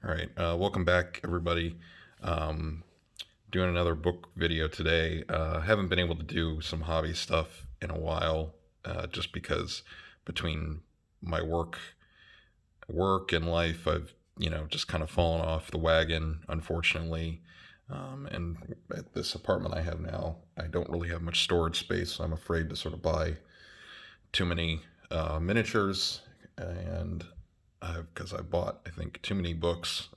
All right, welcome back, everybody. Um, Doing another book video today. Haven't been able to do some hobby stuff in a while, just because between my work and life, I've just kind of fallen off the wagon, unfortunately. And at this apartment I have now, I don't really have much storage space, so I'm afraid to sort of buy too many miniatures, and because I bought, I think, too many books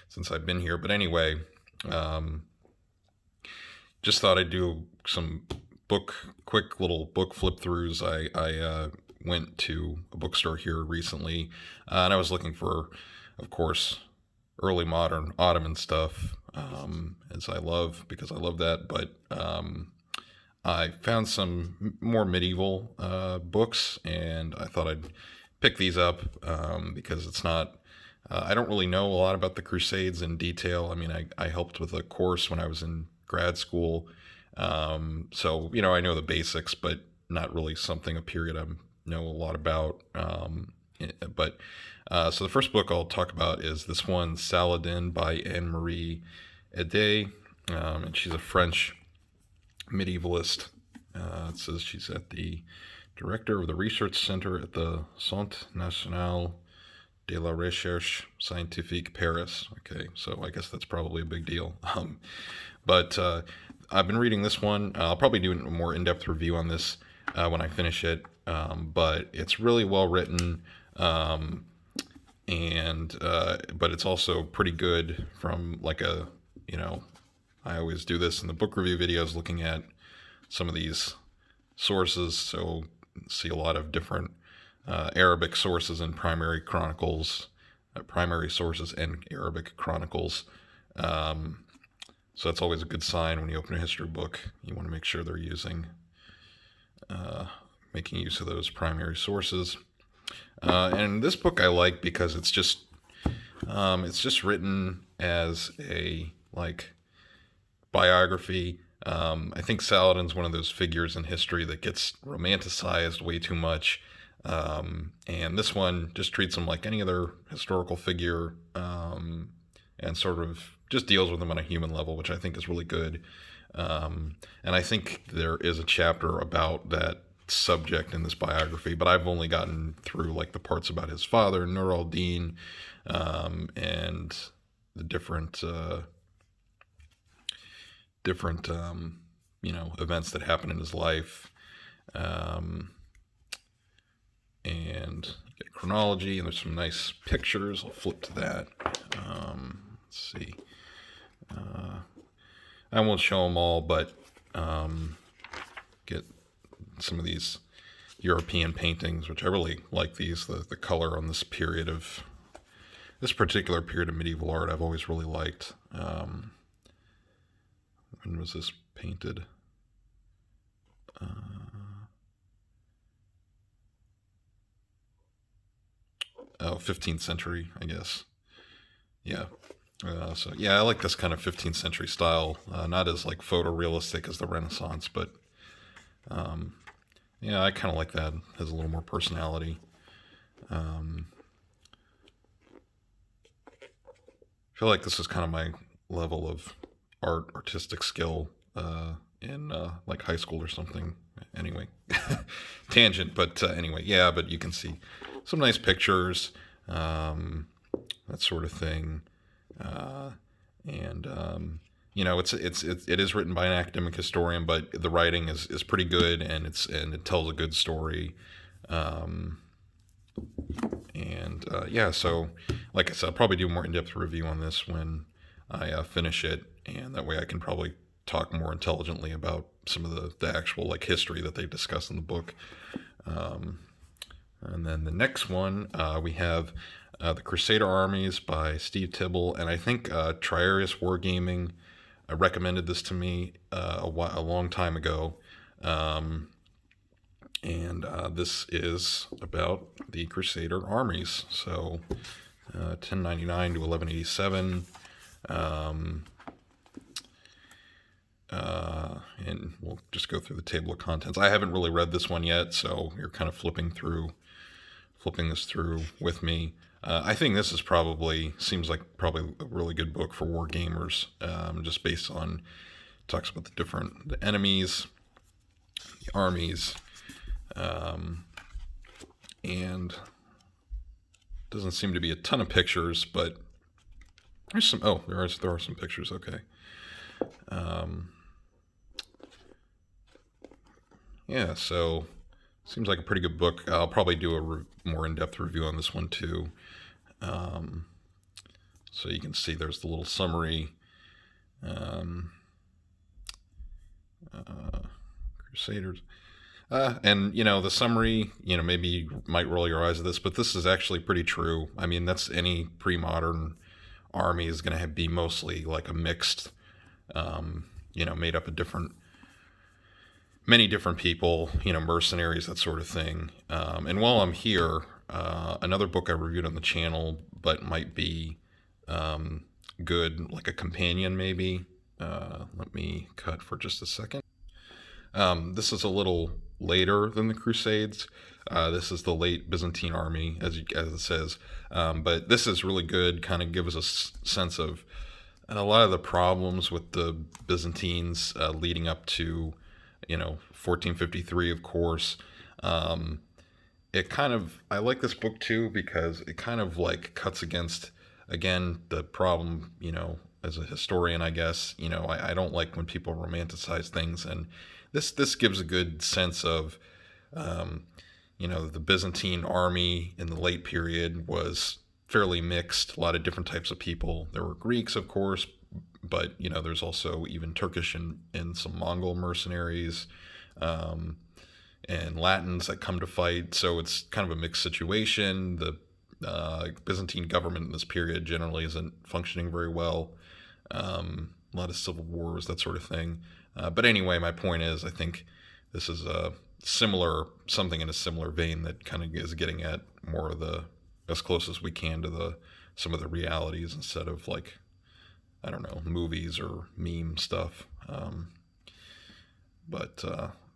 since I've been here. But anyway, um, just thought I'd do some quick little book flip throughs. I went to a bookstore here recently, and I was looking for, of course, early modern Ottoman stuff, as I love, because I love that. But I found some more medieval books, and I thought I'd pick these up because it's not. I don't really know a lot about the Crusades in detail. I mean, I helped with a course when I was in grad school, so I know the basics, but not really something a period I know a lot about. But so the first book I'll talk about is this one, Saladin by Anne Marie Ede, and she's a French medievalist. It says she's at the director of the research center at the Centre National de la Recherche Scientifique, Paris. Okay, so I guess that's probably a big deal. But I've been reading this one. I'll probably do a more in-depth review on this when I finish it. But it's really well written, and but it's also pretty good from like I always do this in the book review videos, looking at some of these sources. So see a lot of different Arabic sources and primary sources and Arabic chronicles. So that's always a good sign when you open a history book. You want to make sure they're making use of those primary sources. And this book I like because it's just written as a biography. I think Saladin's one of those figures in history that gets romanticized way too much. And this one just treats him like any other historical figure, and sort of just deals with him on a human level, which I think is really good. And I think there is a chapter about that subject in this biography, but I've only gotten through the parts about his father, Nur al-Din, and the different events that happen in his life, and get chronology, and there's some nice pictures. I'll flip to that. Let's see. I won't show them all, but get some of these European paintings, which I really like. The color on this particular period of medieval art, I've always really liked. When was this painted? 15th century, I guess. Yeah. So yeah, I like this kind of 15th century style. Not as photorealistic as the Renaissance, but yeah, I kind of like that. It has a little more personality. I feel like this is kind of my level of artistic skill in high school or something. Anyway, tangent, but anyway, yeah. But you can see some nice pictures, that sort of thing, and it is written by an academic historian, but the writing is pretty good, and it tells a good story. Yeah, so like I said, I'll probably do a more in-depth review on this when I finish it, and that way I can probably talk more intelligently about some of the actual history that they discuss in the book. And then the next one, we have The Crusader Armies by Steve Tibble, and I think Triarius Wargaming recommended this to me a long time ago. And this is about the Crusader armies. So 1099 to 1187. And we'll just go through the table of contents. I haven't really read this one yet, so you're kind of flipping this through with me. I think this is probably, seems like probably a really good book for war gamers, just based on, talks about the enemies, the armies, and doesn't seem to be a ton of pictures, but there's some, oh, there are some pictures, okay. Yeah, so seems like a pretty good book. I'll probably do a more in-depth review on this one too. So you can see there's the little summary. Crusaders. And, the summary, maybe you might roll your eyes at this, but this is actually pretty true. I mean, that's any pre-modern army is going to be mostly like a mixed, made up of many different people, mercenaries, that sort of thing. And while I'm here, another book I reviewed on the channel, but might be good, like a companion maybe. Let me cut for just a second. This is a little later than the Crusades. This is the late Byzantine army, as it says. But this is really good, kind of gives us a sense of a lot of the problems with the Byzantines leading up to 1453, of course. I like this book too because it kind of like cuts against, again, the problem, as a historian, I guess, I don't like when people romanticize things, and this gives a good sense of, the Byzantine army in the late period was fairly mixed, a lot of different types of people. There were Greeks, of course, but there's also even Turkish and some Mongol mercenaries, and Latins that come to fight. So it's kind of a mixed situation. The Byzantine government in this period generally isn't functioning very well. A lot of civil wars, that sort of thing. But anyway, my point is, I think this is something in a similar vein that kind of is getting at more of as close as we can to some of the realities, instead of like, I don't know, movies or meme stuff. But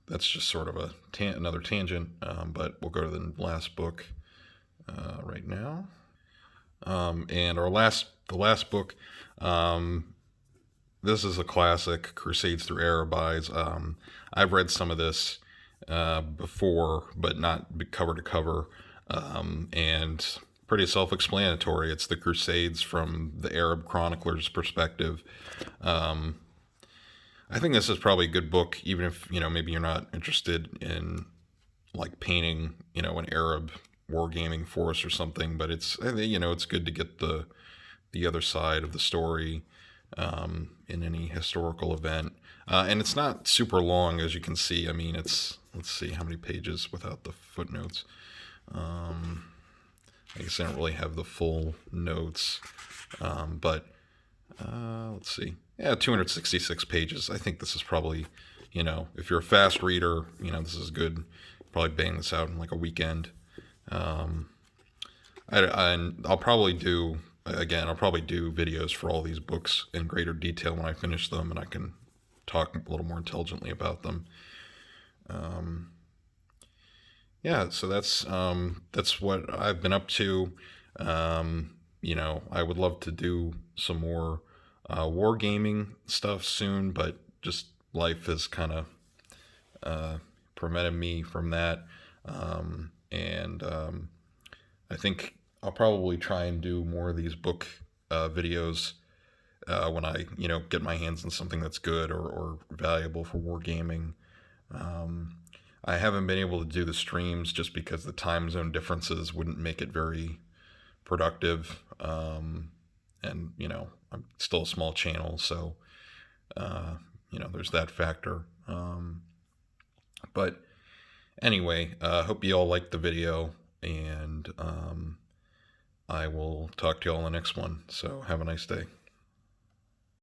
that's just sort of another tangent. But we'll go to the last book right now. And the last book, this is a classic, Crusades through Arabi's. I've read some of this before, but not cover to cover, and pretty self-explanatory. It's the Crusades from the Arab chronicler's perspective. I think this is probably a good book, even if, maybe you're not interested in like painting, an Arab wargaming force or something, but it's good to get the other side of the story in any historical event. And it's not super long, as you can see. I mean, let's see how many pages without the footnotes. I guess I don't really have the full notes, but let's see. Yeah, 266 pages. I think this is probably, if you're a fast reader, this is good. Probably bang this out in like a weekend. I'll probably do videos for all these books in greater detail when I finish them, and I can talk a little more intelligently about them. Yeah, so that's what I've been up to. I would love to do some more wargaming stuff soon, but just life has kind of prevented me from that. I think I'll probably try and do more of these book videos when I, get my hands on something that's good or valuable for wargaming. I haven't been able to do the streams just because the time zone differences wouldn't make it very productive. I'm still a small channel, so, there's that factor. But anyway, hope you all liked the video, and I will talk to you all in the next one. So have a nice day.